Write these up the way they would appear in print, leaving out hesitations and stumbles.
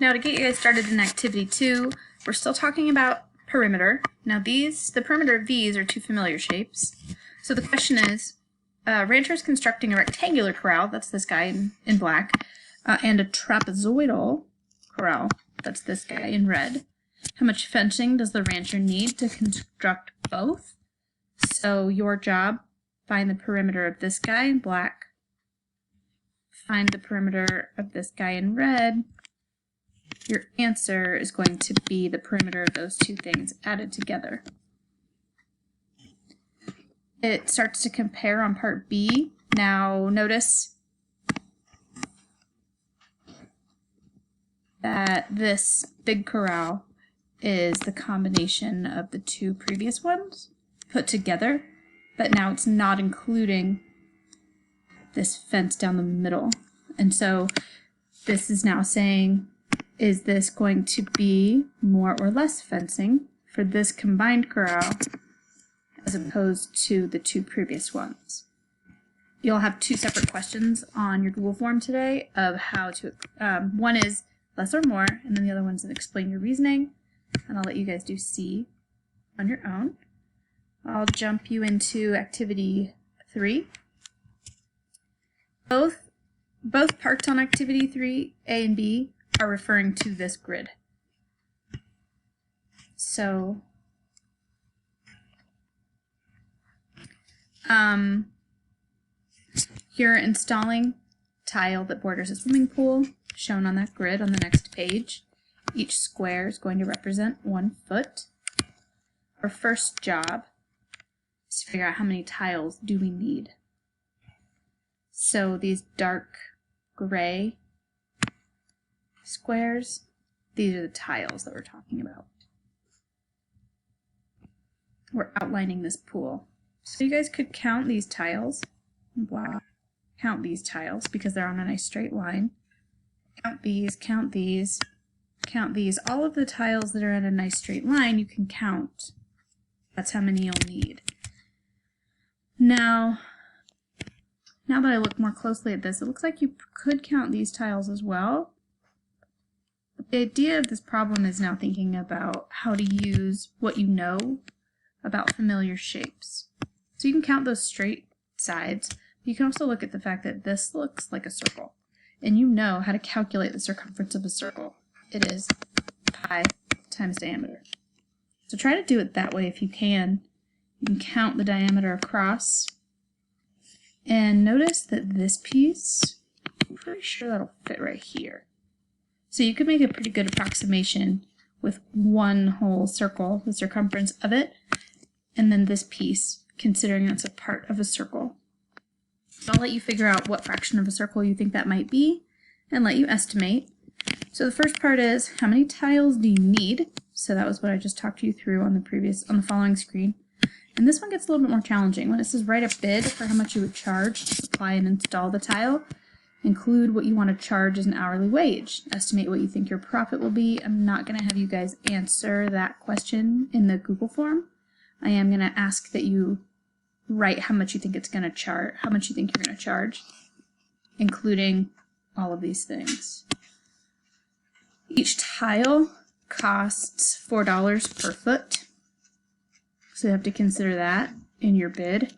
Now to get you guys started in activity 2, we're still talking about perimeter. Now the perimeter of these are two familiar shapes. So the question is, rancher is constructing a rectangular corral, that's this guy in black, and a trapezoidal corral, that's this guy in red. How much fencing does the rancher need to construct both? So your job, find the perimeter of this guy in black, find the perimeter of this guy in red. Your answer is going to be the perimeter of those two things added together. It starts to compare on part B. Now notice that this big corral is the combination of the two previous ones put together, but now it's not including this fence down the middle. And so this is now saying, is this going to be more or less fencing for this combined corral as opposed to the two previous ones? You'll have two separate questions on your Google form today of how to, one is less or more, and then the other one's explain your reasoning, and I'll let you guys do C on your own. I'll jump you into activity 3. Both parts on activity 3, A and B, are referring to this grid. So you're installing tile that borders a swimming pool, shown on that grid on the next page. Each square is going to represent 1 foot. Our first job is to figure out how many tiles do we need. So these dark gray squares, these are the tiles that we're talking about. We're outlining this pool. So you guys could count these tiles. Wow. Count these tiles because they're on a nice straight line. Count these, count these, count these. All of the tiles that are in a nice straight line you can count. That's how many you'll need. Now that I look more closely at this, it looks like you could count these tiles as well. The idea of this problem is now thinking about how to use what you know about familiar shapes. So you can count those straight sides. You can also look at the fact that this looks like a circle, and you know how to calculate the circumference of a circle. It is pi times diameter. So try to do it that way if you can. You can count the diameter across, and notice that this piece, I'm pretty sure that'll fit right here. So you could make a pretty good approximation with one whole circle, the circumference of it, and then this piece, considering that's a part of a circle. So I'll let you figure out what fraction of a circle you think that might be, and let you estimate. So the first part is, how many tiles do you need? So that was what I just talked you through on the following screen. And this one gets a little bit more challenging. When it says write a bid for how much you would charge to supply and install the tile, include what you want to charge as an hourly wage. Estimate what you think your profit will be. I'm not going to have you guys answer that question in the Google form. I am going to ask that you write how much you think it's going to charge, how much you think you're going to charge, including all of these things. Each tile costs $4 per foot. So you have to consider that in your bid.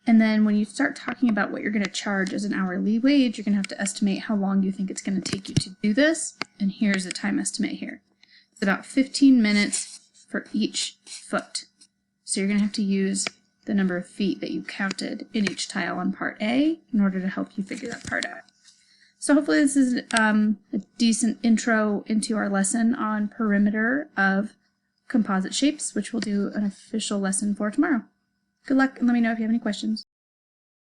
And then when you start talking about what you're going to charge as an hourly wage, you're going to have to estimate how long you think it's going to take you to do this. And here's a time estimate here. It's about 15 minutes for each foot. So you're going to have to use the number of feet that you counted in each tile on part A in order to help you figure that part out. So hopefully this is a decent intro into our lesson on perimeter of composite shapes, which we'll do an official lesson for tomorrow. Good luck, and let me know if you have any questions.